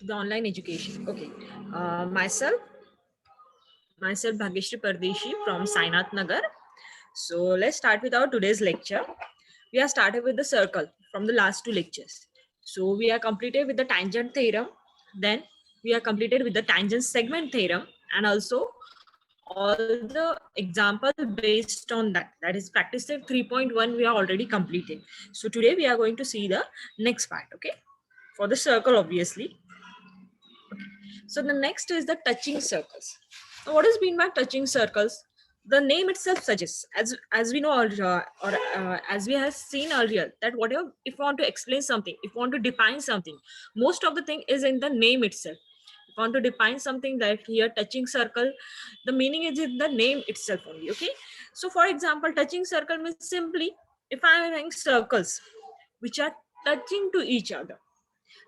to the online education. Okay, myself Bhagyashree Pardeshi from Sainath Nagar. So let's start with our today's lecture. We are started with the circle from the last two lectures. So we are completed with the tangent theorem. Then we are completed with the tangent segment theorem, and also all the example based on that. That is practice set 3.1 we are already completed. So today we are going to see the next part. Okay, for the circle obviously. So the next is the touching circles. Now, what is mean by touching circles? The name itself suggests, as we know earlier, or as we have seen earlier, that whatever if you want to explain something, if you want to define something, most of the thing is in the name itself. If you want to define something that here touching circle, the meaning is in the name itself only. Okay. So for example, touching circle means simply if I am having circles which are touching to each other,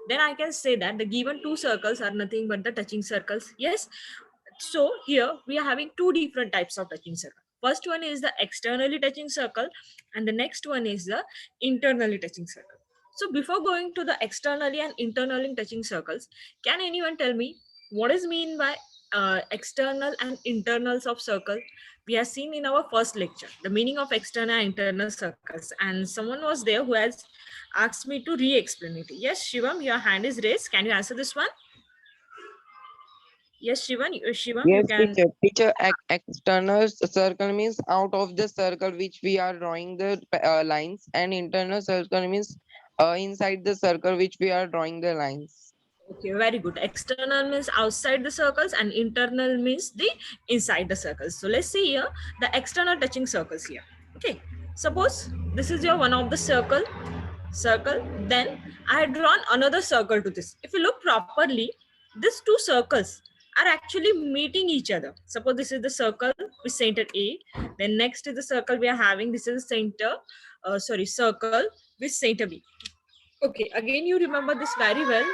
then I can say that the given two circles are nothing but the touching circles. Yes. So here we are having two different types of touching circle. First one is the externally touching circle, and the next one is the internally touching circle. So before going to the externally and internally touching circles, can anyone tell me what is mean by external and internals of circle? We have seen in our first lecture the meaning of external and internal circles, and someone was there who has asked me to re-explain it. Yes, Shivam, your hand is raised. Can you answer this one? Yes, Shivam, you Yes, can. teacher. Teacher, external circle means out of the circle which we are drawing the lines, and internal circle means inside the circle which we are drawing the lines. Okay, very good. External means outside the circles and internal means the inside the circles. So let's see here the external touching circles here. Okay, suppose this is your one of the circle. Then I had drawn another circle to this. If you look properly, these two circles are actually meeting each other. Suppose this is the circle with center A. Then next is the circle we are having. This is the circle with center B. Okay, again you remember this very well,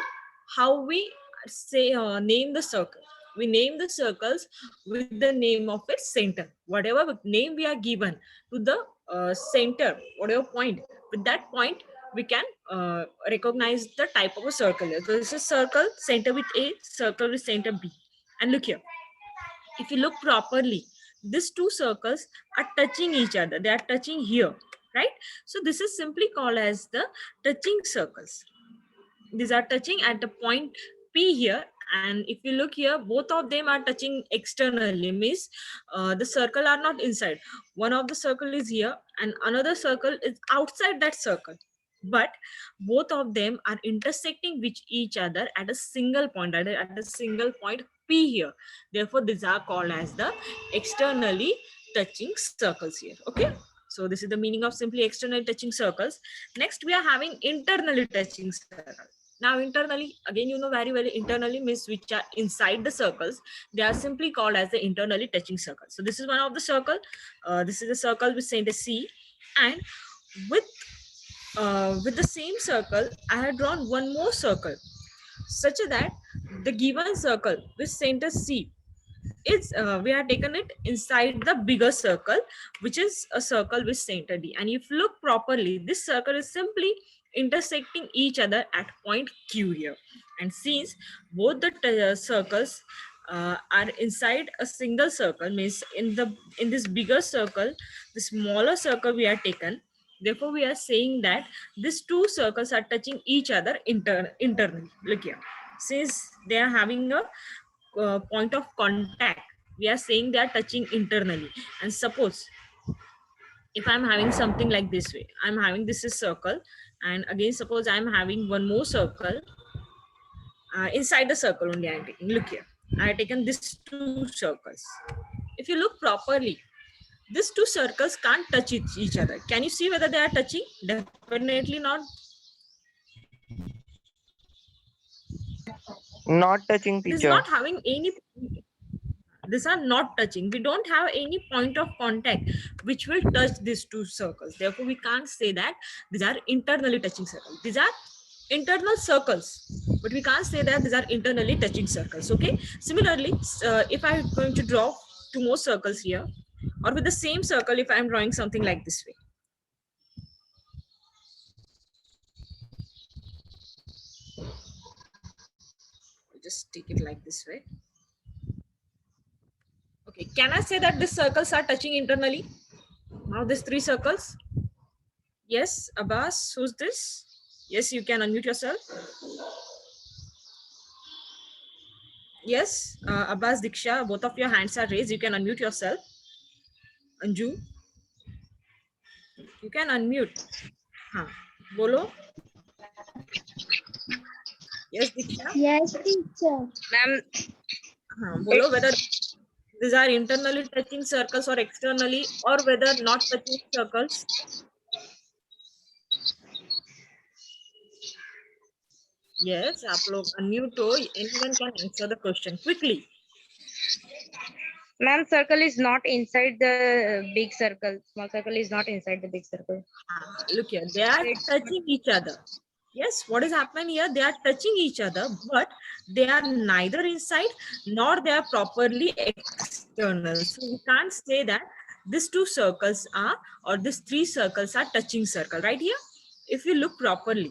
how we say name the circle. We name the circles with the name of its center. Whatever name we are given to the center, whatever point, with that point we can recognize the type of a circle. So this is circle center with A, circle with center B. And look here, if you look properly, these two circles are touching each other. They are touching here, right? So this is simply called as the touching circles. These are touching at the point P here. And if you look here, both of them are touching externally, means the circle are not inside. One of the circle is here and another circle is outside that circle, but both of them are intersecting with each other at a single point, at a single point P here. Therefore these are called as the externally touching circles here. Okay, so this is the meaning of simply externally touching circles. Next we are having internally touching circle. Now internally, again you know very well, internally means which are inside the circles. They are simply called as the internally touching circle. So this is one of the circle. This is a circle with center C, and with with the same circle I had drawn one more circle, such that the given circle with center C is we have taken it inside the bigger circle, which is a circle with center D. And if you look properly, this circle is simply intersecting each other at point Q here. And since both the circles are inside a single circle, means in this bigger circle, the smaller circle we are taken. Therefore, we are saying that these two circles are touching each other internally. Look here, since they are having a point of contact, we are saying they are touching internally. And suppose if I'm having something like this way, I'm having this is circle, and again suppose I'm having one more circle inside the circle only I'm taking. Look here, I have taken these two circles. If you look properly, these two circles can't touch each other. Can you see whether they are touching? Definitely not. Not It touching, is not teacher. having any, these are not touching. We don't have any point of contact which will touch these two circles. Therefore we can't say that these are internally touching circles. These are internal circles, but we can't say that these are internally touching circles. Okay, similarly if I'm going to draw two more circles here, or with the same circle, if I'm drawing something like this way, just take it like this way. Okay, can I say that these circles are touching internally? Now these three circles. Yes, Abbas, who's this? Yes, you can unmute yourself. Yes, Abbas, Diksha, both of your hands are raised. You can unmute yourself. Anju, you can unmute. हाँ, बोलो. Yes, Diksha. Yes, teacher. Ma'am, हाँ, बोलो whether these are internally touching circles or externally, or whether not touching circles. Yes, आप लोग unmute हो. Anyone can answer the question quickly. Ma'am, circle is not inside the big circle. Small circle is not inside the big circle. Look here, they are touching each other. Yes, what is happening here? They are touching each other, but they are neither inside nor they are properly external. So we can't say that these two circles are, or these three circles are touching circle right here. If you look properly,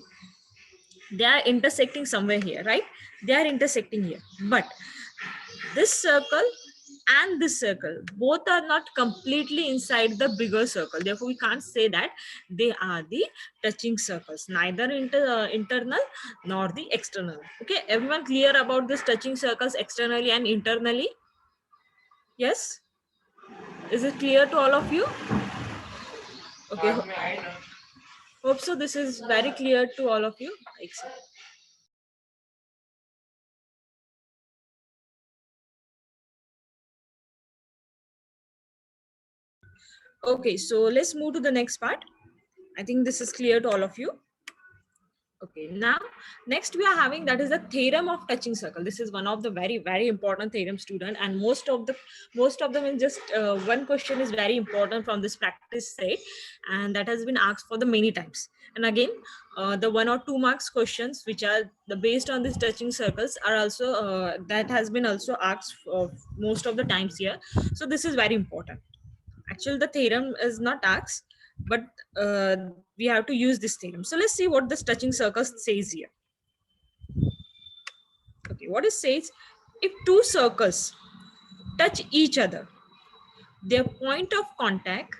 they are intersecting somewhere here, right? They are intersecting here, but this circle and this circle both are not completely inside the bigger circle. Therefore we can't say that they are the touching circles, neither internal nor the external. Okay, everyone clear about this touching circles externally and internally? Yes, is it clear to all of you? Okay, hope so. This is very clear to all of you. Excellent. Okay, so let's move to the next part. I think this is clear to all of you. Okay, now next we are having, that is the theorem of touching circle. This is one of the very important theorem, student, and most of them in just one question is very important from this practice set, and that has been asked for the many times. And again, the 1 or 2 marks questions which are the based on these touching circles are also that has been also asked most of the times here. So this is very important. Actually, the theorem is not asked, but we have to use this theorem. So let's see what this touching circles says here. Okay, what it says, if two circles touch each other, their point of contact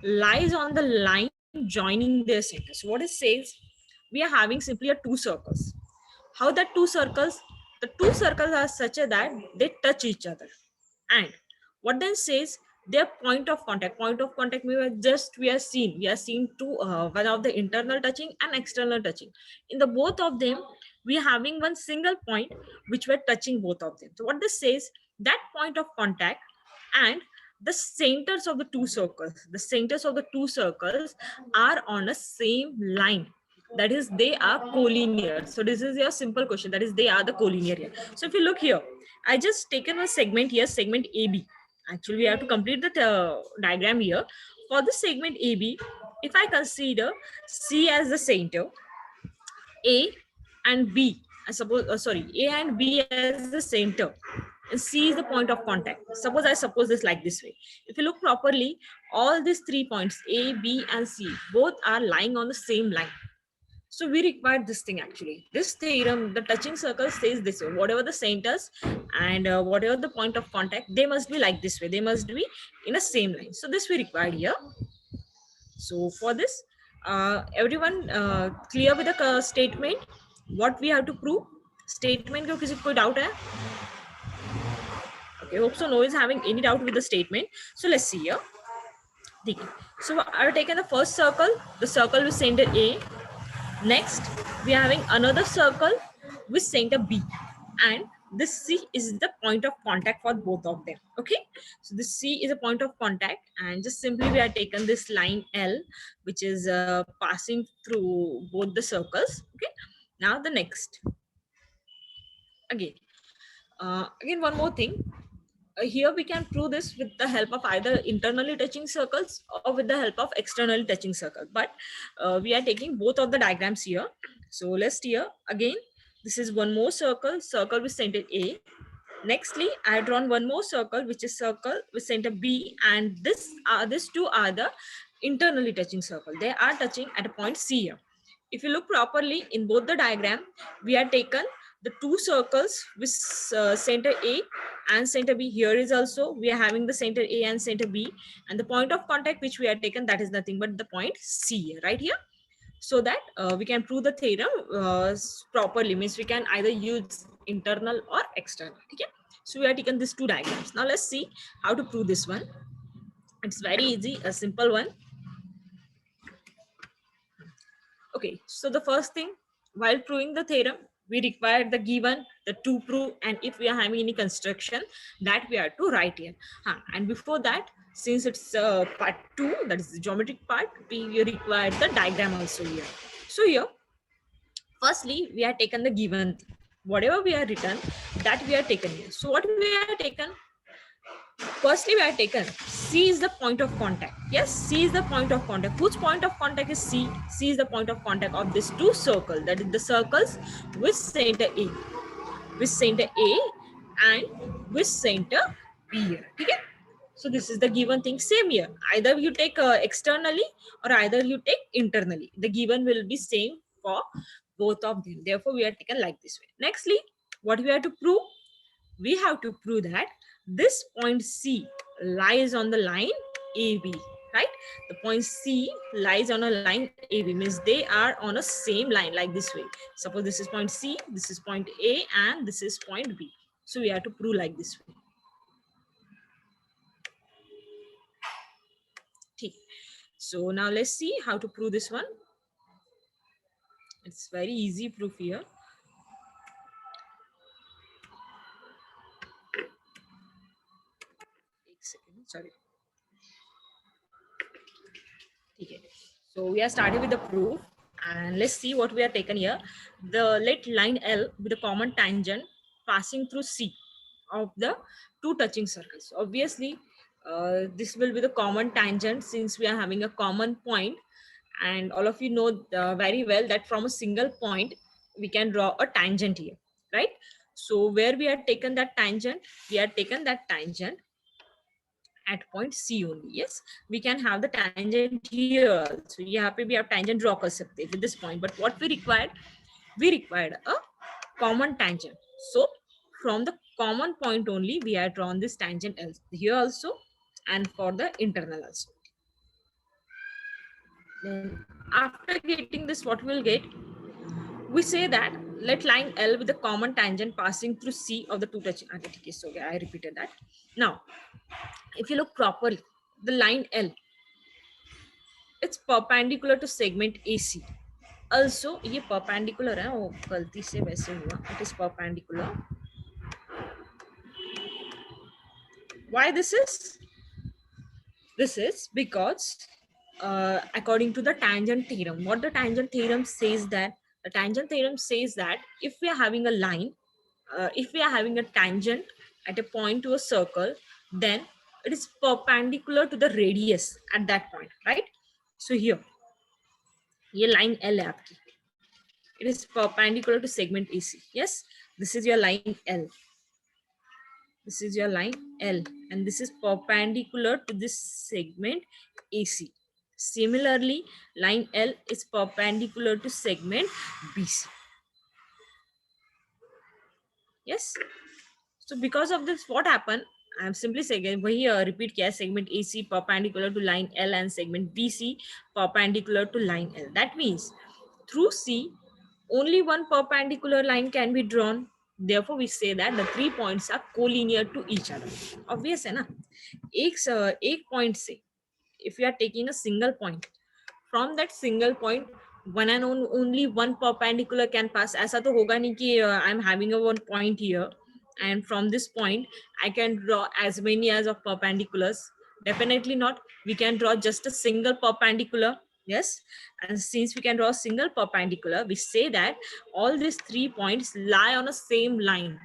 lies on the line joining their center. So what it says, we are having simply a two circles. How the two circles? The two circles are such that they touch each other. And what then says, their point of contact means just we are seeing two one of the internal touching and external touching. In the both of them we are having one single point which we're touching both of them. So what this says, that point of contact and the centers of the two circles are on a same line, that is they are collinear. So this is your simple question, that is they are the collinear here. So if you look here, I just taken a segment here, segment AB. Actually, we have to complete the diagram here. For the segment AB, if I consider C as the center, A and B, I suppose, A and B as the center, and C is the point of contact. I suppose this like this way. If you look properly, all these 3 points, A, B, and C, both are lying on the same line. So we require this thing actually. This theorem, the touching circle says this way, whatever the centers and whatever the point of contact, they must be like this way. They must be in a same line. So this we required here. So for this, everyone clear with the statement, what we have to prove? Statement को किसी कोई doubt है? Okay, hope so no is having any doubt with the statement. So let's see here. So I've taken the first circle, the circle with center A. Next, we are having another circle with center B, and this C is the point of contact for both of them. Okay, so this C is a point of contact, and just simply we have taken this line L, which is passing through both the circles. Okay, now the next. Again, one more thing. Here we can prove this with the help of either internally touching circles or with the help of externally touching circle, but we are taking both of the diagrams here. So let's here again, this is one more circle with center A. Nextly, I have drawn one more circle which is circle with center B, and these two are the internally touching circle. They are touching at a point C here. If you look properly in both the diagram, we are taken the two circles with center A and center B. Here is also we are having the center A and center B, and the point of contact which we have taken, that is nothing but the point C right here. So that we can prove the theorem properly, means we can either use internal or external. Okay, so we have taken these two diagrams. Now let's see how to prove this one. It's very easy, a simple one. Okay, so the first thing, while proving the theorem, we require the given, the to prove, and if we are having any construction, that we are to write here. And before that, since it's part 2, that is the geometric part, we require the diagram also here. So here, firstly, we have taken the given, whatever we have written, that we have taken here. So what we have taken? Firstly, we have taken C is the point of contact. Yes, C is the point of contact. Whose point of contact is C? C is the point of contact of these two circles. That is the circles with center A, and with center B here. Okay? So this is the given thing. Same here. Either you take externally or either you take internally. The given will be same for both of them. Therefore, we are taken like this way. Nextly, what we have to prove? We have to prove that this point C lies on the line AB, right? The point C lies on a line AB, means they are on a same line like this way. Suppose this is point C, this is point A, and this is point B. So we have to prove like this way. Okay. So now let's see how to prove this one. It's very easy proof here. Sorry. Okay. So we are starting with the proof, and let's see what we are taken here. Let line L with a common tangent passing through C of the two touching circles. Obviously, this will be the common tangent since we are having a common point, and all of you know very well that from a single point we can draw a tangent here, right? So where we have taken that tangent, we have taken that tangent at point C only. Yes, we can have the tangent here also. Yeah, we have tangent draw कर सकते with this point. But what we required a common tangent. So from the common point only, we have drawn this tangent here also, and for the internal also. Then after getting this, what we'll get? We say that let line L with the common tangent passing through C of the two touching. Okay, so I repeated that. Now, if you look properly, the line L, it's perpendicular to segment AC. Also, ये perpendicular है, वो गलती से वैसे हुआ. It is perpendicular. Why this is? This is because according to the tangent theorem, what the tangent theorem says that if we are having a line, if we are having a tangent at a point to a circle, then it is perpendicular to the radius at that point, right? So here, ये line L है आपकी. It is perpendicular to segment AC. Yes, this is your line L. This is your line L, and this is perpendicular to this segment AC. Similarly, line L is perpendicular to segment BC. Yes. So because of this, what happened? I am simply saying, repeat kiya, segment AC perpendicular to line L and segment BC perpendicular to line L. That means through C, only one perpendicular line can be drawn. Therefore, we say that the 3 points are collinear to each other. Obvious है ना? एक point से, if you are taking a single point, from that single point, one and only one perpendicular can pass. ऐसा तो होगा नहीं कि I am having a one point here, and from this point I can draw as many as of perpendiculars. Definitely not. We can draw just a single perpendicular. Yes, and since we can draw a single perpendicular, we say that all these 3 points lie on a same line.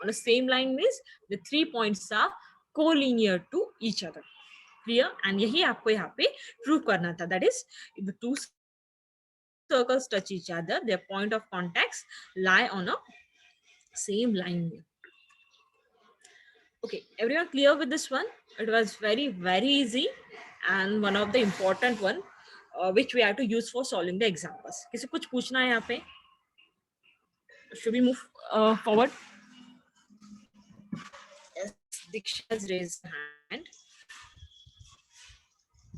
On a same line means the 3 points are collinear to each other. Clear? And यही आपको यहाँ पे prove करना था. That is, if the two circles touch each other, their point of contacts lie on a same line. Okay, everyone clear with this one? It was very, very easy and one of the important one which we have to use for solving the examples. किसी कुछ पूछना है यहाँ पे? Should we move forward. Yes, Diksha has raised her hand.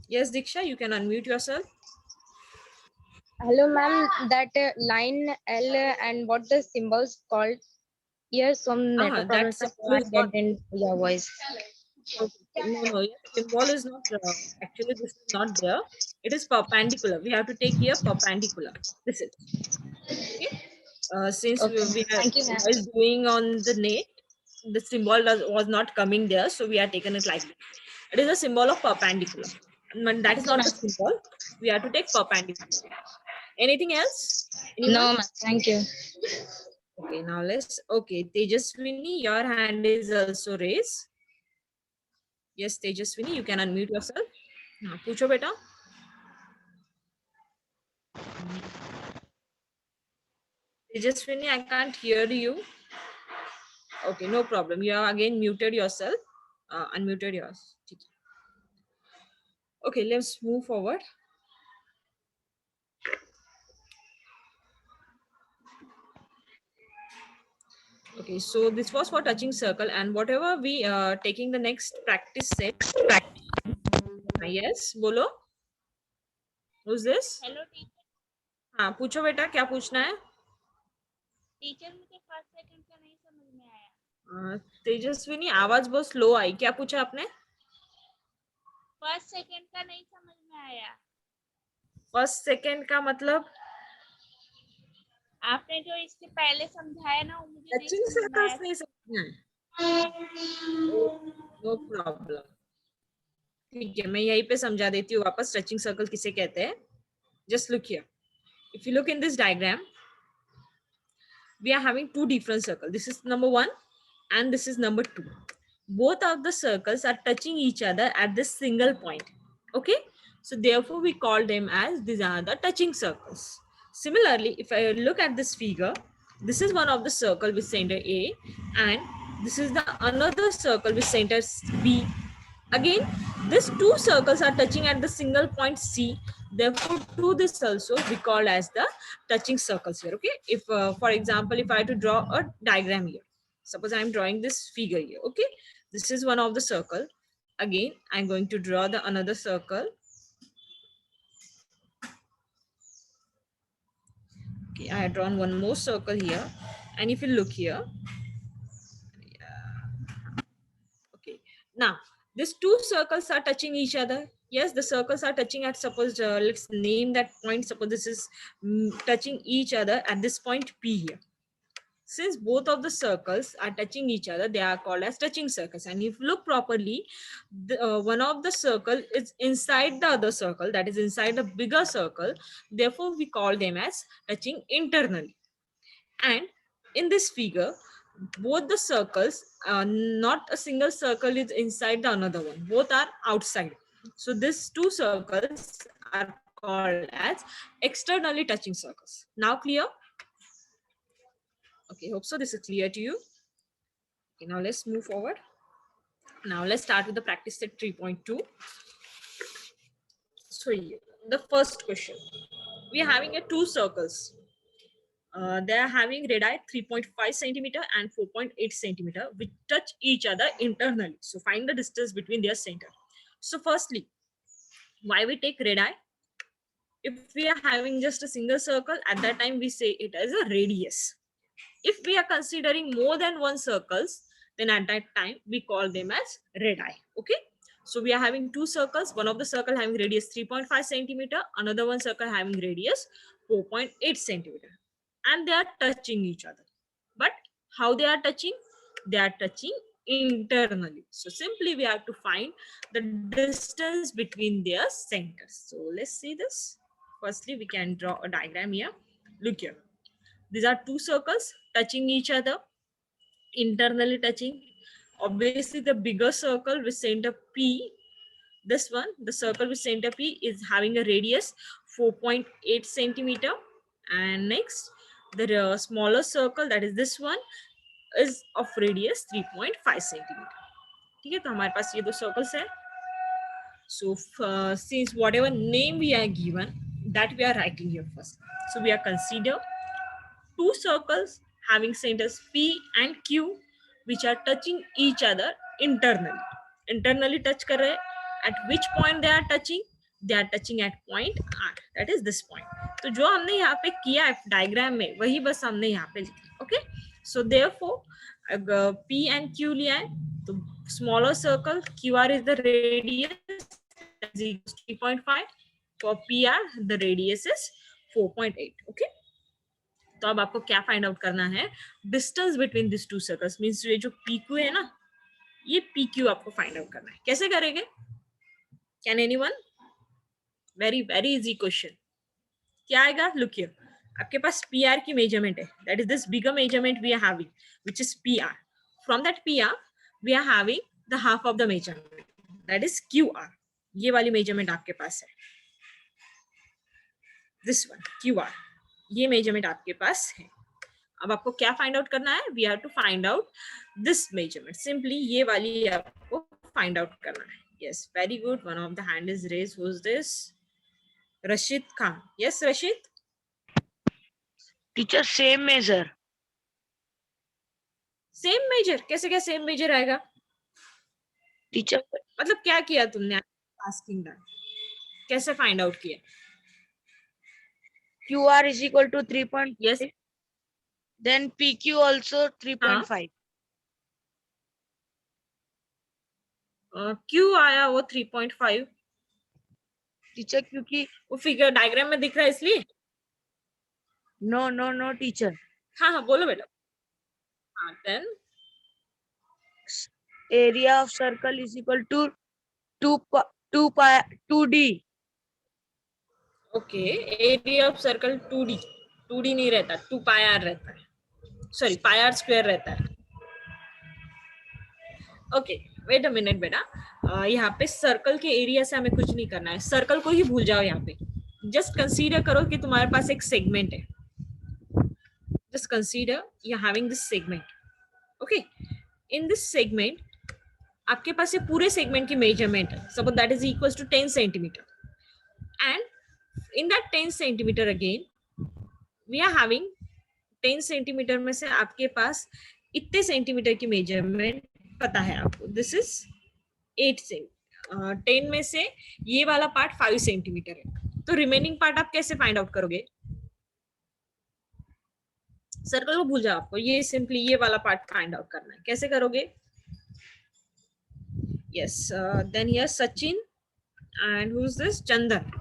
Yes, Diksha, you can unmute yourself. Hello, ma'am. That line L and what the symbols called? Here, some network That problems. That's symbol why I is not. didn't your voice. Okay, no, no. Yes, symbol is not. Actually, this is not there. It is perpendicular. We have to take here perpendicular. This is okay. Since Okay. we are Thank you, ma'am. while doing on the net, the symbol was not coming there, so we are taken it like this. It is a symbol of perpendicular. And that's Okay, not ma'am. the symbol. We have to take perpendicular. Anything else? Anyone? No, ma'am. Thank you. Okay, now let's. Okay, Tejaswini, your hand is also raised. Yes, Tejaswini, you can unmute yourself. हाँ, पूछो बेटा. Tejaswini, I can't hear you. Okay, no problem. You are again muted yourself. Unmuted yours. ठीक है. Okay, let's move forward. Okay, so this was for touching circle, and whatever we taking the next practice set. Yes, बोलो. Who's this? Hello teacher. हाँ, पूछो बेटा, क्या पूछना है? Teacher मुझे फर्स्ट सेकंड का नहीं समझ में आया. तेजस्विनी, आवाज बहुत स्लो आई. क्या पूछा आपने? फर्स्ट सेकंड का नहीं समझ में आया. फर्स्ट सेकंड का मतलब आपने जो इससे पहले समझाया ना, वो मुझे नहीं टचिंग समझ में आया. सर्कल्स नहीं समझना है. No problem. ठीक है, मैं यहीं पे समझा देती हूँ वापस. टचिंग सर्कल किसे कहते हैं? Just look here. If you look in this diagram, we are having two different circles. This is number 1 and this is number 2. Both of the circles are touching each other at this single point. Okay, so therefore we call them as these are the touching circles. Similarly, if I look at this figure, this is one of the circle with center A and this is the another circle with center B. Again, these two circles are touching at the single point C. Therefore, to this also we call as the touching circles here. Okay, if for example, if I have to draw a diagram here, suppose I am drawing this figure here. Okay, this is one of the circle. Again, I'm going to draw the another circle. Okay, I have drawn one more circle here, and if you look here, okay, now these two circles are touching each other. Yes, the circles are touching at, suppose let's name that point. Suppose this is touching each other at this point P here. Since both of the circles are touching each other, they are called as touching circles. And if you look properly, one of the circle is inside the other circle, that is inside the bigger circle. Therefore, we call them as touching internally. And in this figure, both the circles, not a single circle is inside the another one. Both are outside. So these two circles are called as externally touching circles. Now clear? Okay, hope so this is clear to you. Okay, now let's move forward. Now let's start with the practice set 3.2. So the first question, we are having two circles. They are having radii 3.5 centimeter and 4.8 centimeter, which touch each other internally. So find the distance between their center. So firstly, why we take radii? If we are having just a single circle, at that time we say it as a radius. If we are considering more than one circles, then at that time we call them as radii. Okay, so we are having two circles. One of the circle having radius 3.5 centimeter, another one circle having radius 4.8 centimeter, and they are touching each other. But how they are touching? They are touching internally. So simply we have to find the distance between their centers. So let's see this. Firstly, we can draw a diagram here. Look here. These are two circles touching each other, internally touching. Obviously, the bigger circle with center P, this one, the circle with center P is having a radius 4.8 centimeter. And next, the smaller circle, that is this one, is of radius 3.5 centimeter. ठीक है, तो हमारे पास ये दो circles है. So since whatever name we are given, that we are writing here first. So we are consider two circles having centers P and Q which are touching each other internally. Internally touch कर रहे हैं. At which point they are touching? They are touching at point R. That is this point. तो जो हमने यहाँ पे किया है डायग्राम में वही बस हमने यहाँ पे लिखा. Okay. So therefore P and Q लिया है तो smaller circle QR is the radius is equals to 3.5. For PR the radius is 4.8. Okay. तो अब आपको क्या फाइंड आउट करना है? Distance between this to circles means ये जो PQ है ना, ये PQ आपको फाइंड आउट करना है. कैसे करेंगे? Can anyone? Very very easy question. क्या आएगा? Look here. आपके पास PR की मेजरमेंट है. That is this bigger measurement we are having which is PR. From that PR we are having the half of the measurement that is QR. ये वाली measurement आपके पास है. This one QR. ये measurement आपके पास है. अब आपको क्या फाइंड आउट करना है? We have to find out this measurement. Simply ये वाली आपको फाइंड आउट करना है. Yes, very good. One of the hand is raise. Who is this? Rashid Khan. Yes Rashid. Teacher same major. Same major? कैसे क्या सेम मेजर आएगा? टीचर मतलब क्या किया तुमने? Asking that. कैसे फाइंड आउट किया? QR is equal to 3.5. Yes. Then PQ also 3.5. क्यों आया वो 3.5? टीचर क्योंकि वो फिगर डायग्राम में दिख रहा है इसलिए. No teacher. हाँ हाँ बोलो बेटा. हाँ then Area of circle is equal to 2D. Okay. Area of circle 2D. 2D नहीं रहता, 2 पाई आर रहता है. सॉरी, पाई आर स्क्वायर रहता है. ओके वेट अ मिनट बेटा. यहाँ पे सर्कल के एरिया से हमें कुछ नहीं करना है. सर्कल को ही भूल जाओ. यहाँ पे जस्ट कंसीडर करो कि तुम्हारे पास एक सेगमेंट है. Just consider you are having this segment. Okay. In this segment आपके पास ये पूरे सेगमेंट की मेजरमेंट है. Suppose that is equals to 10 centimetre. And in that 10 centimeter again we are having 10 centimeter में से आपके पास इतने सेंटीमीटर की मेजरमेंट पता है आपको. दिस इज 8 से 10 में से ये वाला पार्ट 5 सेंटीमीटर है. तो रिमेनिंग पार्ट आप कैसे फाइंड आउट करोगे? सर्कल को भूल जाओ. आपको ये सिंपली ये वाला पार्ट फाइंड आउट करना है. कैसे करोगे? Yes then here Sachin and who is this? Chandan.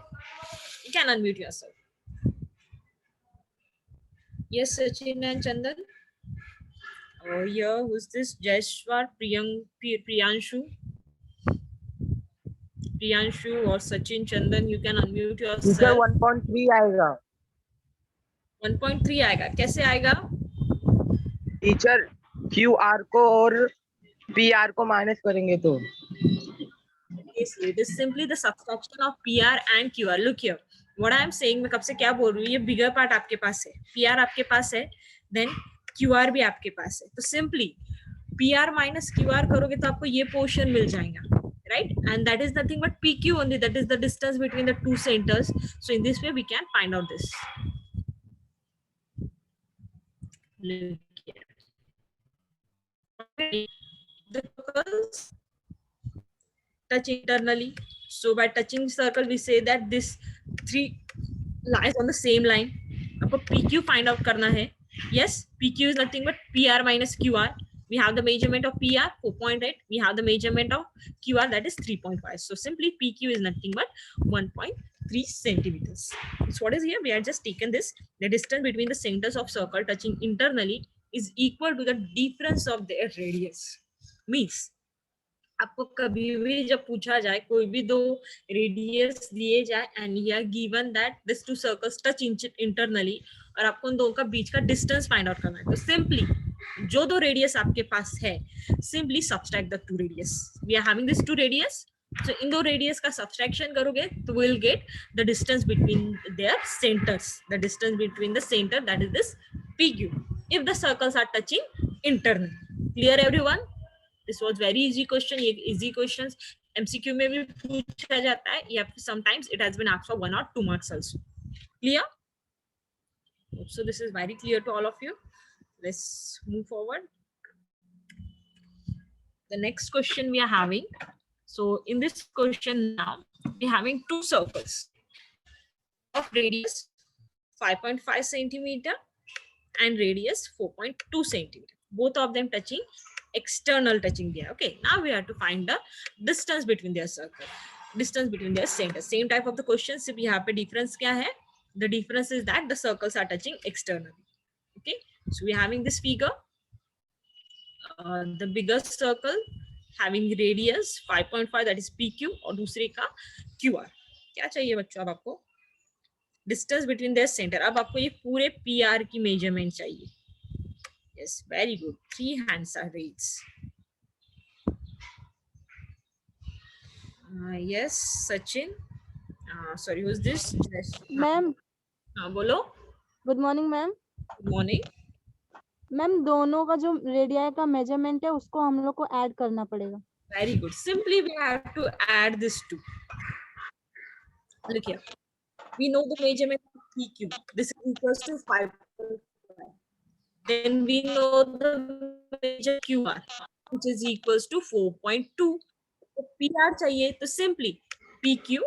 You can unmute yourself. Yes, Sachin and Chandan. Oh, here, who's this? Jaishwar, Priyanshu or Sachin, Chandan, you can unmute yourself. Teacher 1.3 आएगा. 1.3 आएगा. कैसे आएगा? Teacher QR को और PR को minus करेंगे तो. It is simply the subtraction of PR and QR. Look here. What I am saying, मैं कब से क्या बोल रही हूँ? ये बिगर पार्ट आपके पास है, PR आपके पास है, देन QR भी आपके पास है. तो सिंपली PR माइनस QR करोगे तो आपको ये पोर्शन मिल जाएगा, right? And that is nothing but PQ only. That is the distance between the two centers. So in this way we can find out this. Look here. The circles touch internally. So by touching circle, we say that this 3 lies on the same line. आपको PQ find out करना है. Yes, PQ is nothing but PR minus QR. We have the measurement of PR 4.8. We have the measurement of QR that is 3.5. So simply PQ is nothing but 1.3 centimeters. So what is here? We have just taken this. The distance between the centers of circle touching internally is equal to the difference of their radius. Means आपको कभी भी जब पूछा जाए कोई भी दो radius दिए जाए and here given that this to circles touch internally और आपको उन दोनों का बीच का डिस्टेंस फाइंड आउट करना है. तो सिंपली जो दो रेडियस आपके पास है simply subtract the two radius. We are having this two radius. So इन दो रेडियस का सब्सट्रैक्शन करोगे तो we will get the distance between their centres. The distance between the centre that is this PQ if the circles are touching internally. Clear everyone? This was very easy question. ये easy questions MCQ में भी पूछा जाता है या sometimes it has been asked for 1 or 2 marks also. Clear? So this is very clear to all of you. let's move forward. The next question we are having. So in this question now, we're having two circles of radius 5.5 centimeter and radius 4.2 centimeter. Both of them touching, external touching there. Okay, now we have to find the distance between their circle, distance between their center. Same type of the question, सिर्फ यहाँ पे difference क्या है? The difference is that the circles are touching externally. Okay, so we're having this figure. The biggest circle having radius 5.5, that is PQ, और दूसरे का QR. क्या चाहिए बच्चों अब आपको? Distance between their center. अब आपको ये पूरे PR की measurement चाहिए. Yes, very good. 3 hands are raised. Yes, Sachin. Sorry, who's this? Ma'am हाँ बोलो. Good morning ma'am. Good morning. Ma'am दोनों का जो रेडिया का मेजरमेंट है उसको हम लोग को ऐड करना पड़ेगा. Very good. Simply we have to add this two. Look here. We know the measurement of PQ. This is equals to 5.5. Then we know the measure QR, which is equals to 4.2. So PR चाहिए तो simply PQ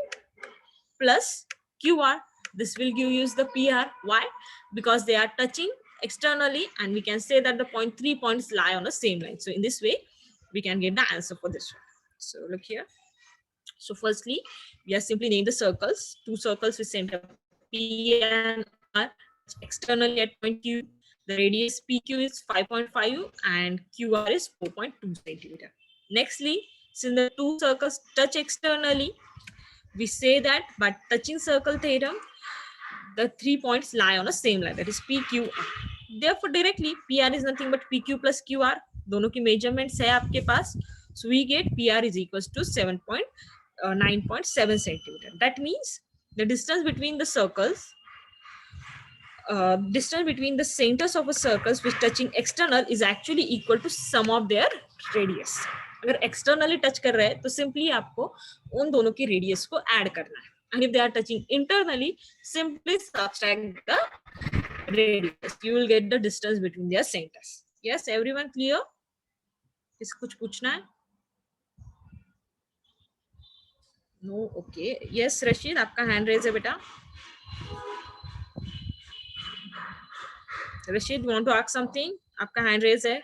plus QR. This will give you the PR. Why? Because they are touching externally, and we can say that the 3 points lie on the same line. So in this way, we can get the answer for this one. So look here. So firstly, we are simply naming the circles. Two circles with center P and R externally at point Q. The radius PQ is 5.5 and QR is 4.2 centimeter. Nextly, since the two circles touch externally, we say that by touching circle theorem, the 3 points lie on the same line, that is PQR. Therefore, directly PR is nothing but PQ plus QR. दोनों की measurements है आपके पास. So we get PR is equals to 9.7 centimeter. That means the distance between the circles, distance between the centers of a circles which touching external is actually equal to sum of their radius. अगर externally touch कर रहे हैं तो simply आपको उन दोनों की radius को add करना है. And if they are touching internally, simply subtract the radius. You will get the distance between their centers. Yes, everyone clear? किसी कुछ पूछना है? No, okay. Yes, Rashid, आपका hand raise है बेटा. Rashid, you want to ask something? आपका hand raise है.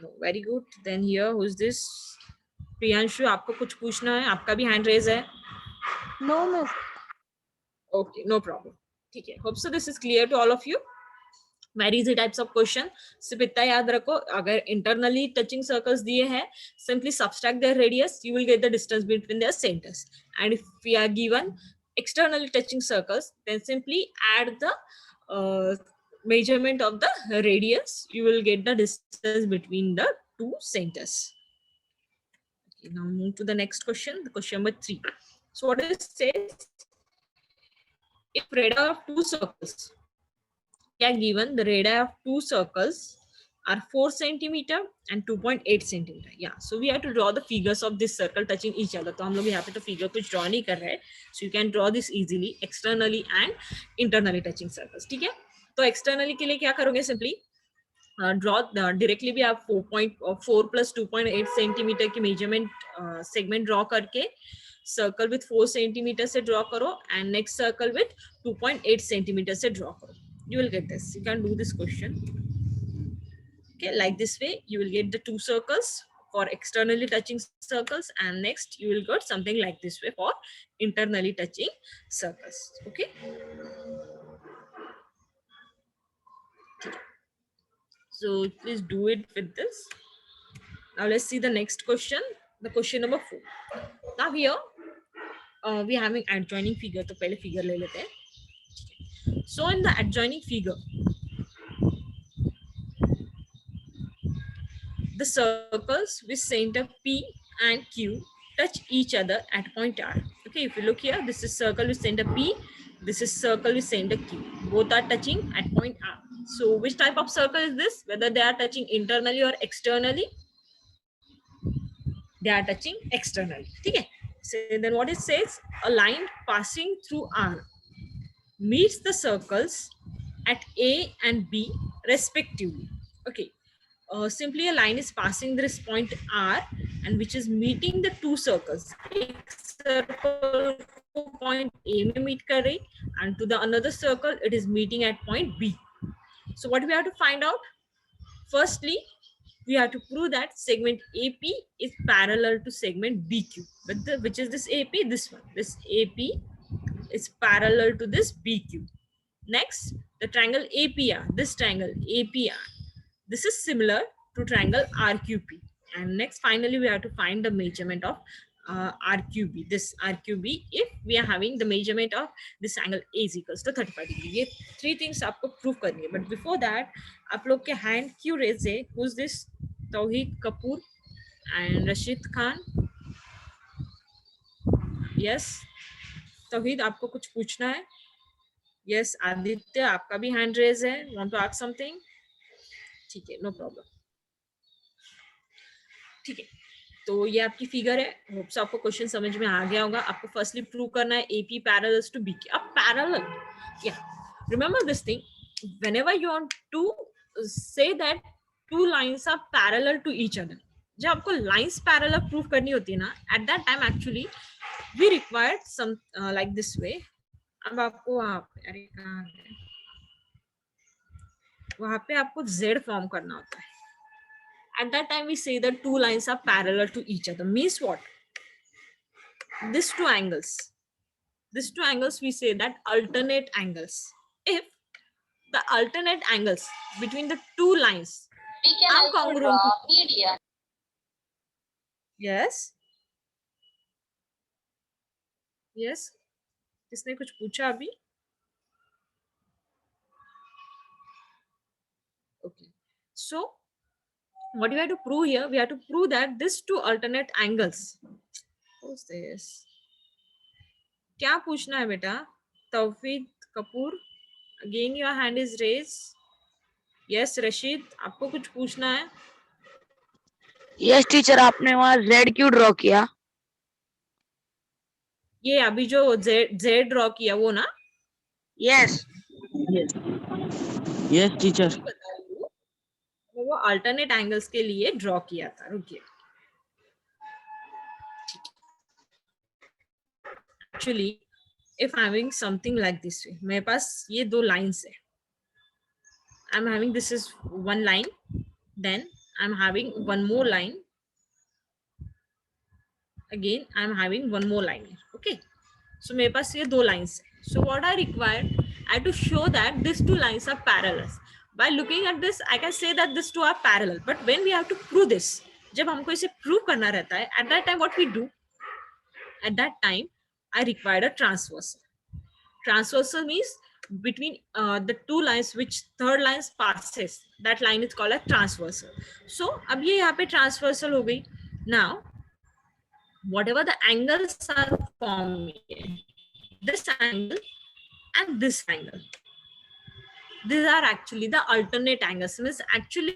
No, very good. Then here, who's this? Priyanshu, आपको कुछ पूछना है? आपका भी hand raise है. No miss. Okay, no problem. ठीक है. Hope so this is clear to all of you. Very easy types of question. सिर्फ इतना याद रखो, अगर internally touching circles दिए हैं, simply subtract their radius, you will get the distance between their centers. And if we are given externally touching circles, then simply add the measurement of the radius, you will get the distance between the two centers. Okay, now move to the next question, the question number 3. So what it says, if radii of two circles, we are given the radii of two circles are 4 centimeter and 2.8 centimeter. Yeah, so we have to draw the figures of this circle touching each other. तो हम लोग यहाँ पे तो figure कुछ draw नहीं कर रहे हैं. So you can draw this easily, externally and internally touching circles. ठीक है? तो externally के लिए क्या करोगे? Simply draw directly भी आप 4 plus 2.8 centimeter की measurement segment draw करके circle with 4 centimeter से draw करो and next circle with 2.8 centimeter से draw करो. You will get this. You can do this question. Okay, like this way, you will get the two circles for externally touching circles, and next you will get something like this way for internally touching circles. Okay. So please do it with this. Now let's see the next question. The question number 4. Now here we are having adjoining figure. तो पहले figure ले लेते हैं. So in the adjoining figure, the circles with center P and Q touch each other at point R. Okay, if you look here, this is circle with center P, this is circle with center Q. Both are touching at point R. So which type of circle is this? Whether they are touching internally or externally? They are touching externally. Okay. So then what it says, a line passing through R meets the circles at A and B respectively. Okay. Simply a line is passing this point R and which is meeting the two circles. एक circle को point A में meet कर रही and to the another circle it is meeting at point B. So what we have to find out? Firstly, we have to prove that segment AP is parallel to segment BQ. But which is this AP? This one. This AP is parallel to this BQ. Next, the triangle APR. This triangle APR. This is similar to triangle RQP. And next, finally, we have to find the measurement of RQB. This RQB, if we are having the measurement of this angle A is equals to 35 degree. ये three things आपको prove करनी है. But before that, आप लोग के hand क्यों raise है? Who's this? Tawheed Kapoor and Rashid Khan. Yes. Tawheed, आपको कुछ पूछना है? Yes, Aditya, आपका भी hand raise है. Want to ask something? ठीक है, नो प्रॉब्लम. ठीक है, तो ये आपकी फिगर है. होप सो आपको क्वेश्चन समझ में आ गया होगा. आपको फर्स्टली प्रूव करना है AP पैरेलल्स टू BQ. अब पैरेलल, या remember this thing, whenever you want to say that two lines are parallel to each other, जब आपको लाइंस पैरेलल प्रूव करनी होती है ना, at that time actually we required some like this way. अब आपको अरे कहाँ है, वहां पे आपको Z फॉर्म करना होता है. At that time we say the two lines are parallel to each other. Means what? These two angles we say that alternate angles. If the alternate angles between the two lines are congruent. Yes. Yes. किसने कुछ पूछा अभी? Okay. So what we have to prove here? We have to prove that these two alternate angles. Who's this? क्या पूछना है बेटा? तौफीक Kapoor, again your hand is raised. Yes, Rashid, आपको कुछ पूछना है? यस टीचर, आपने वहाँ Z क्यों ड्रॉ किया? ये अभी जो Z ड्रॉ किया वो ना? Yes yes teacher. वो अल्टरनेट एंगल्स के लिए ड्रॉ किया था. रुकिए, actually if I having something like this way, मेरे पास ये दो लाइंस है. I am having this is one line, then I am having one more line, again I am having one more line. Okay, so मेरे पास ये दो lines है. So what I required, I to show that this two lines are parallel. By looking at this, I can say that these two are parallel. But when we have to prove this, जब हमको इसे prove करना रहता है, at that time what we do? At that time, I required a transversal. Transversal means between the two lines which third lines passes. That line is called a transversal. So अब ये यहाँ पे transversal हो गई. Now, whatever the angles are forming, this angle and this angle, these are actually the alternate angles. Means actually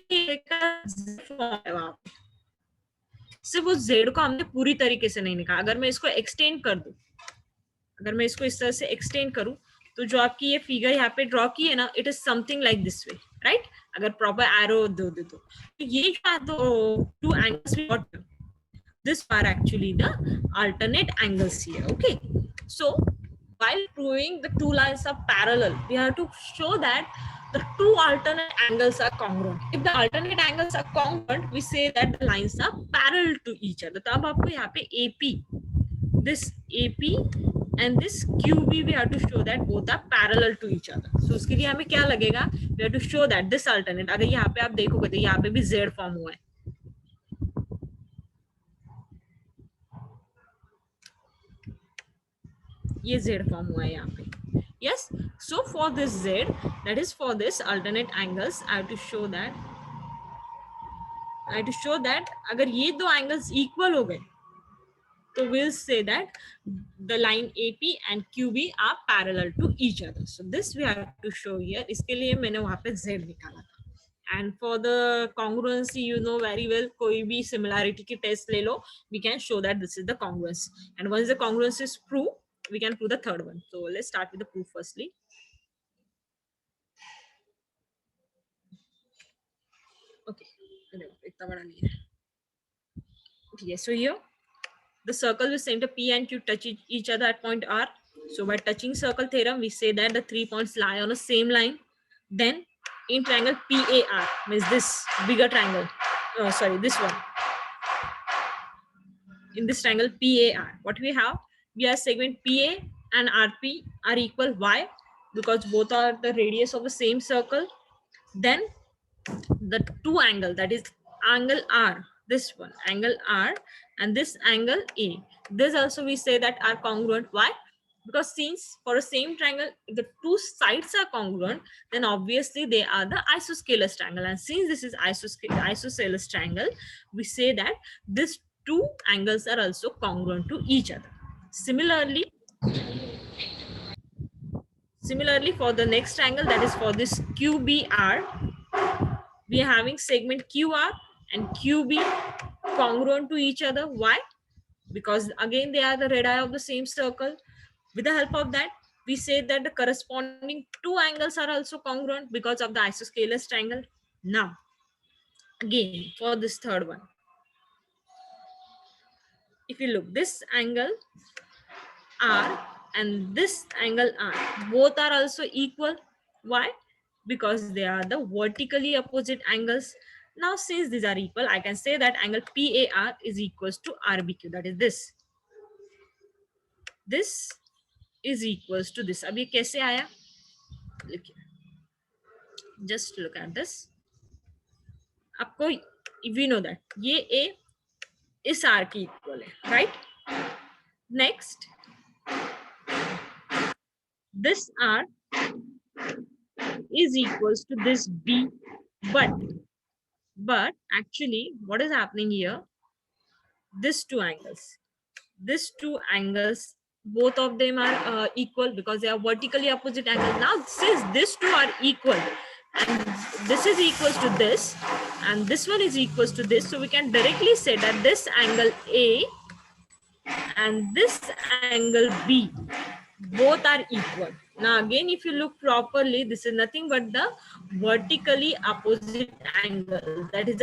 सिर्फ वो Z को हमने पूरी तरीके से नहीं निकाला. अगर मैं इसको एक्सटेंड कर दूं, अगर मैं इसको इस तरह से एक्सटेंड करूं, तो जो आपकी ये फिगर यहाँ पे ड्रॉ की है ना, it is something like this way, right? अगर प्रॉपर एरो दे दो तो ये two angles we got, this are actually the alternate angles here. Okay, so while proving the two lines are parallel, we have to show that the two alternate angles are congruent. If the alternate angles are congruent, we say that the lines are parallel to each other. तो अब आपको यहाँ पे AP, this AP and this QB, we have to show that both are parallel to each other. So उसके लिए हमें क्या लगेगा? We have to show that this alternate, अगर यहाँ पे आप देखोगे तो यहाँ पे भी Z फॉर्म हुआ है. ये Z फॉर्म हुआ है यहाँ पे. Yes, so for this Z, that is for this alternate angles, I have to show that अगर ये दो angles equal हो गए, तो we'll say that the line AP and QB are parallel to each other. So this we have to show here. इसके लिए मैंने वहाँ पे Z निकाला था. And for the congruency, you know very well, कोई भी similarity की test ले लो, we can show that this is the congruence. And once the congruence is proved, we can prove the third one. So let's start with the proof firstly. Okay. इतना बड़ा नहीं है. Okay, so here the circle with center P and Q touch each other at point R. So by touching circle theorem, we say that the 3 points lie on the same line. Then in triangle PAR, means this bigger triangle. Sorry, this one. In this triangle PAR, what we have? We have segment PA and RP are equal. Why? Because both are the radius of the same circle. Then the two angle, that is angle R, this one angle R and this angle A, this also we say that are congruent. Why? Because since for a same triangle if the two sides are congruent, then obviously they are the isosceles triangle, and since this is isosceles triangle, we say that these two angles are also congruent to each other. Similarly for the next triangle, that is for this QBR, we are having segment QR and QB congruent to each other. Why? Because again they are the radii of the same circle. With the help of that, we say that the corresponding two angles are also congruent because of the isosceles triangle. Now again for this third one, if you look, this angle R and this angle R, both are also equal. Why? Because they are the vertically opposite angles. Now since these are equal, I can say that angle PAR is equals to RBQ, that is this is equals to this. Abhi kaise aaya? Just look at this. आपको we know that ये A इस R की equal है, right? Next, this R is equals to this B, but actually what is happening here? These two angles, both of them are equal because they are vertically opposite angles. Now since these two are equal and this is equals to this and this one is equals to this, so we can directly say that this angle A and this angle B, both are equal. Now again if you look properly, this is nothing but the vertically opposite angle, that is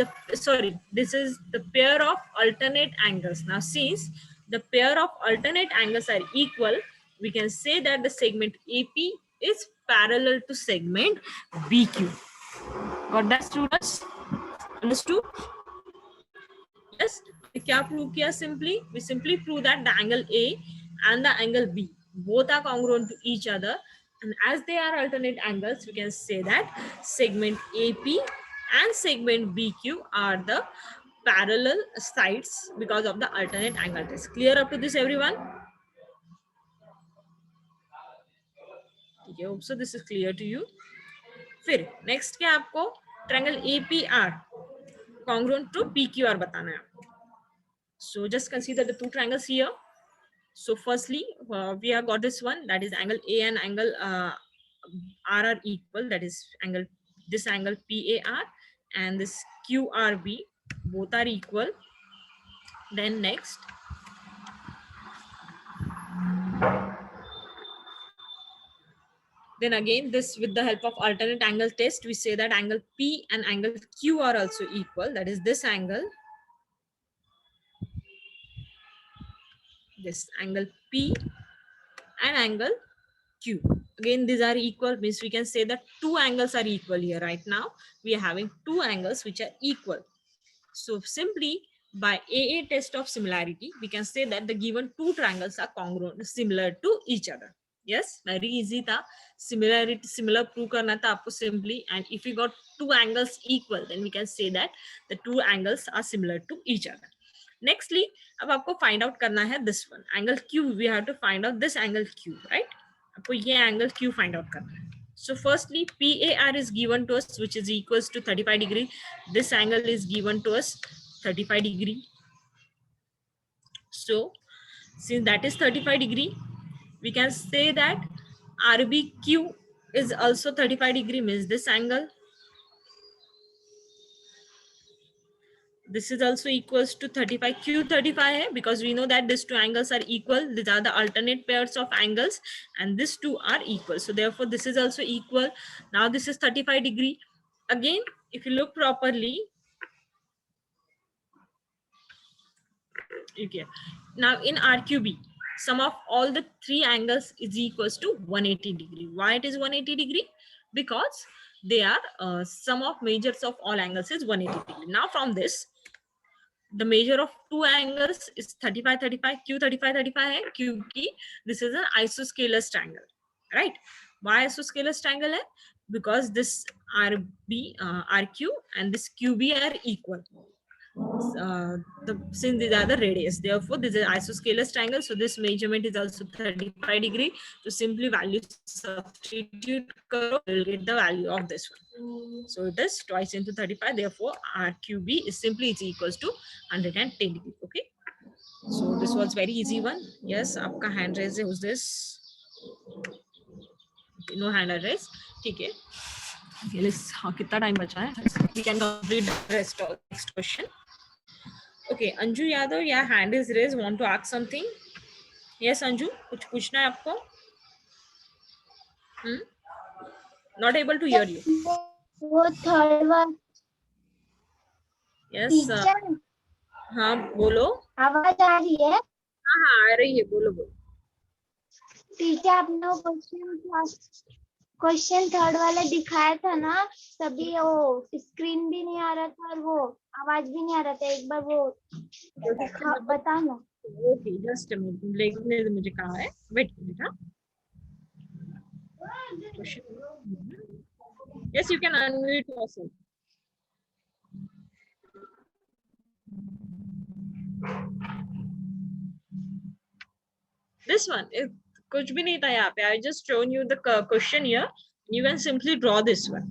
this is the pair of alternate angles. Now since the pair of alternate angles are equal, we can say that the segment AP is parallel to segment BQ. Got that, students? Understood? Yes. क्या prove किया? We simply prove that the angle A and the angle B both are congruent to each other, and as they are alternate angles, we can say that segment AP and segment BQ are the parallel sides because of the alternate angle test. Clear up to this, everyone? Okay, hope so this is clear to you. फिर next क्या आपको triangle APR congruent to PQR बताना है. So just consider the two triangles here. So firstly, we have got this one, that is angle A and angle R are equal, that is this angle PAR and this QRB, both are equal. Then next, then again this with the help of alternate angle test, we say that angle P and angle Q are also equal, that is this angle P and angle Q. Again these are equal, means we can say that two angles are equal here. Right now we are having two angles which are equal. So simply by AA test of similarity, we can say that the given two triangles are congruent, similar to each other. Yes, very easy था. Similar prove करना था आपको simply, and if we got two angles equal, then we can say that the two angles are similar to each other. Nextly, अब आपको find out करना है this one angle Q. We have to find out this angle Q, right? आपको ये angle Q find out करना है. So firstly, PAR is given to us, which is equals to 35 degree. This angle is given to us 35 degree. So since that is 35 degree, we can say that RBQ is also 35 degree, means this angle. This is also equals to 35. Q 35 hai, because we know that these two angles are equal. These are the alternate pairs of angles and these two are equal. So therefore this is also equal. Now this is 35 degree. Again, if you look properly, okay, now in RQB, sum of all the three angles is equals to 180 degree. Why it is 180 degree? Because they are sum of measures of all angles is 180 degree. Now from this, the measure of two angles is 35 35, क्यों 35 35 है? क्योंकि this is an isosceles triangle, right? Why isosceles triangle है? Because this RQ and this QB are equal. Since these are the radius, therefore this is isosceles triangle, so this measurement is also 35 degree. So simply value substitute karo, you'll get the value of this one. So it is twice into 35, therefore RQB is simply is equals to 110 degree. Okay, so this was very easy one. Yes, आपका hand raise है, who's this? Okay, no hand raise. ठीक है. Okay, let's कितना time बचा है? We can complete the rest of next question. Okay, Anju Yadav, your hand is raised. Want to ask something? Yes, Anju, कुछ पूछना है आपको? Not able to hear you. वो थर्ड वन Yes. टीचर हाँ, बोलो. आवाज आ रही है? हाँ, आ रही है. बोलो बोलो. टीचर आपने वो क्वेश्चन थर्ड वाला दिखाया था ना, तभी वो स्क्रीन भी नहीं आ रहा था और वो आवाज भी नहीं आ रहा था. एक बार वो बताना. Okay, just a minute. लेखने ने मुझे कहा है. Wait a minute. Yes, you can unmute yourself. This one, कुछ भी नहीं था यहाँ पे. I just shown you the question here. You can simply draw this one.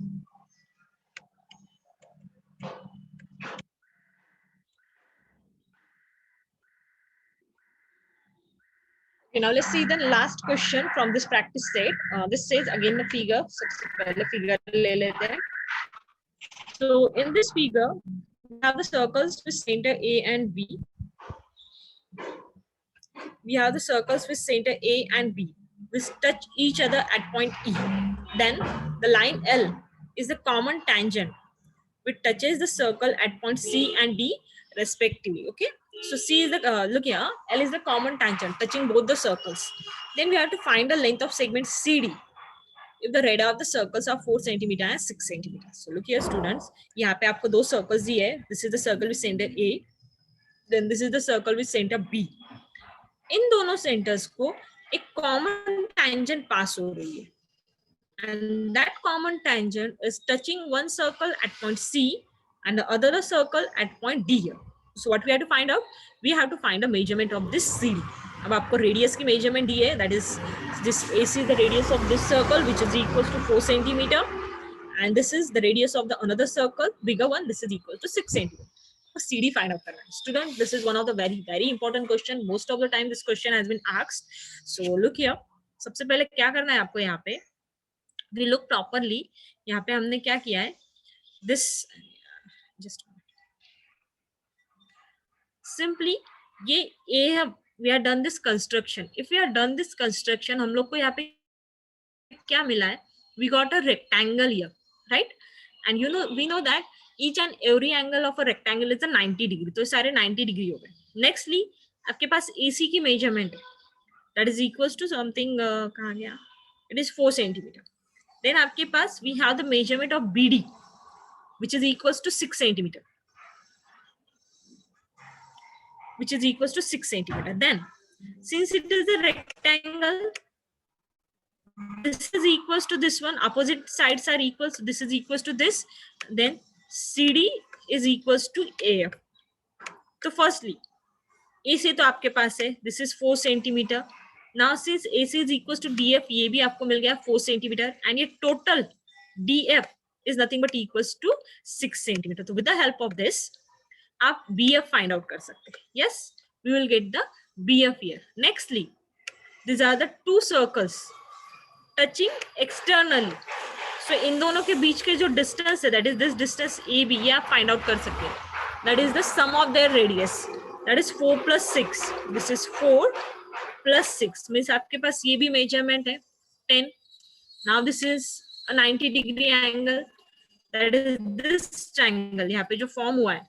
Okay, now let's see the last question from this practice set. This says again the figure. सबसे पहले figure ले लेते हैं. So in this figure, we have the circles with center A and B. We have the circles with center A and B, which touch each other at point E. Then the line L is the common tangent which touches the circle at point C and D respectively. Okay, so C is the look here, L is the common tangent touching both the circles. Then we have to find the length of segment CD if the radii of the circles are 4 cm and 6 cm. So look here students, यहाँ पे आपको दो circles दिए है. This is the circle with center A, then this is the circle with center B. इन दोनों centers को एक common tangent pass हो रही है, and that common tangent is touching one circle at point C and the other circle at point D here. So what we have to find out? We have to find the measurement of this CD. अब आपको radius की measurement दी है, that is this AC is the radius of this circle which is equals to 4 cm, and this is the radius of the another circle, bigger one, this is equal to 6 cm. CD find out करना है. Student, this is one of the very important question. Most of the time this question has been asked. So look here. सबसे पहले क्या करना है आपको यहाँ पे? We look properly. यहाँ पे हमने क्या किया है? This just simply ये A है. We have done this construction. If we have done this construction, हम लोग को यहाँ पे क्या मिला है? We got a rectangle here, right? And you know, we know that each and every angle of a rectangle is a 90 degree. तो सारे 90 degree हो गए. Nextly, आपके पास AC की measurement है. That is equals to something कहाँ गया? It is 4 cm. Then आपके पास we have the measurement of BD, which is equals to 6 cm. Which is equals to 6 cm. Then, since it is a rectangle, this is equals to this one. Opposite sides are equals. This is equals to this. Then CD is equals to AF. So firstly, AC तो आपके पास है. This is 4 cm. Now since AC is equals to DF, ये भी आपको मिल गया 4 cm, and ये total DF is nothing but equals to 6 cm. So with the help of this, आप BF find out कर सकते हैं. Yes, we will get the BF here. Nextly, these are the two circles touching externally. So इन दोनों के बीच के जो distance है, that is this distance AB, ये आप find out कर सकते हैं. That is the sum of their radius. That is 4 plus 6. This is 4 plus 6. Means आपके पास ये भी measurement है 10. Now this is a 90 degree angle. that is this triangle, यहाँ पे जो form हुआ है,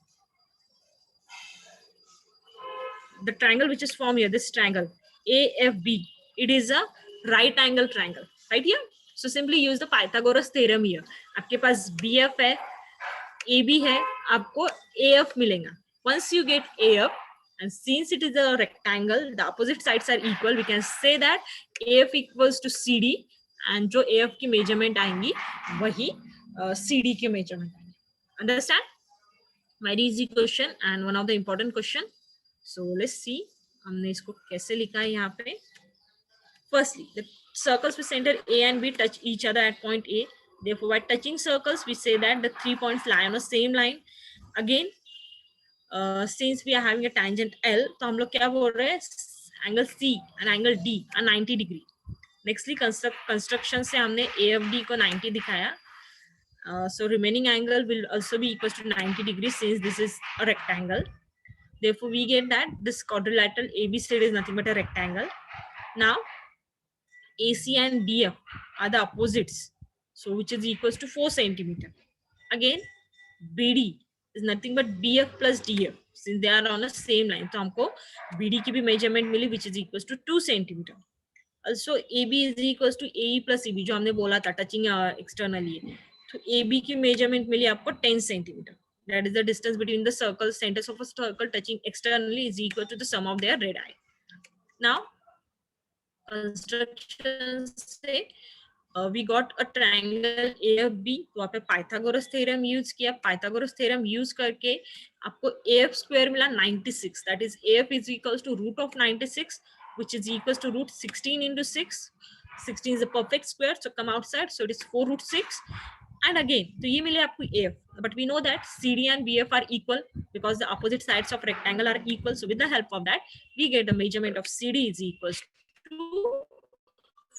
the triangle which is formed here, this triangle AFB, it is a right angle triangle, right here. So simply use the Pythagoras theorem here. आपके पास BF है, AB है, आपको AF मिलेगा. Once you get AF, and since it is a rectangle, the opposite sides are equal, we can say that AF equals to CD, and जो AF की measurement आएंगी वही CD की measurement आएंगी. Understand? Very easy question and one of the important question. So let's see हमने इसको कैसे लिखा है यहाँ पे. Firstly, the circles with center A and B touch each other at point A. Therefore, by touching circles, we say that the 3 points lie on the same line. Again, since we are having a tangent L, तो हम लोग क्या बोल रहे हैं? Angle C and angle D are 90 degree. Nextly, construction से हमने AFD को 90 दिखाया. So remaining angle will also be equal to 90 degrees since this is a rectangle. Therefore, we get that this quadrilateral ABCD is nothing but a rectangle. Now, AC and DF are the opposites, so which is equals to 4 centimeter. Again, BD is nothing but BF plus DF since they are on the same line. So हमको BD की भी measurement milli which is equals to 2 centimeter. Also, AB is equals to AE plus EB जो हमने बोला था touching externally. तो AB की measurement मिली आपको 10 centimeter. That is the distance between the circle centers of a circle touching externally is equal to the sum of their radii. Now, construction से we got a triangle AFB, तो वहाँ पे Pythagoras theorem use किया. Pythagoras theorem use करके आपको AF square मिला 96. That is AF is equals to root of 96, which is equals to root 16 into 6. 16 is a perfect square, so come outside. So it is 4 root 6. And again, तो ये मिले आपको AF. But we know that CD and BF are equal because the opposite sides of rectangle are equal. So with the help of that, we get the measurement of CD is equals to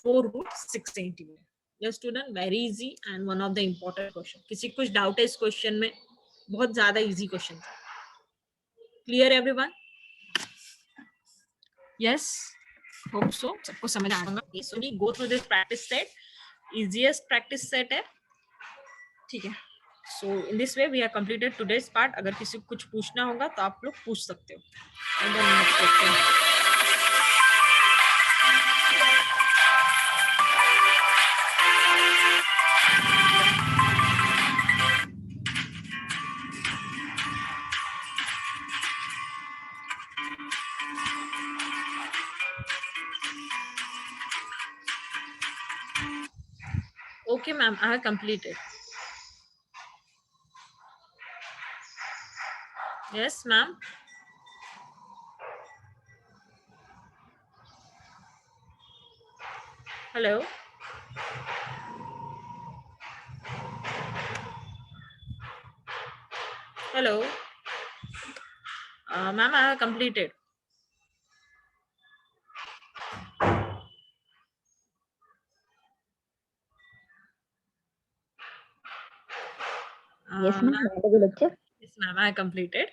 4 root 6 centimeter. Yes, student, very easy and one of the important question. किसी कुछ doubt है इस question में? बहुत ज़्यादा easy question था. Clear everyone? Yes, hope so. सबको समझ आ होगा. So we go through this practice set. Easiest practice set है. ठीक है. So in this way we have completed today's part. अगर किसी को कुछ पूछना होगा तो आप लोग पूछ सकते हो. And then next question. Okay, ma'am, I have completed. Yes, ma'am. Hello. Hello. Ma'am, I have completed. Yes, ma'am. Yes, ma'am, I have completed.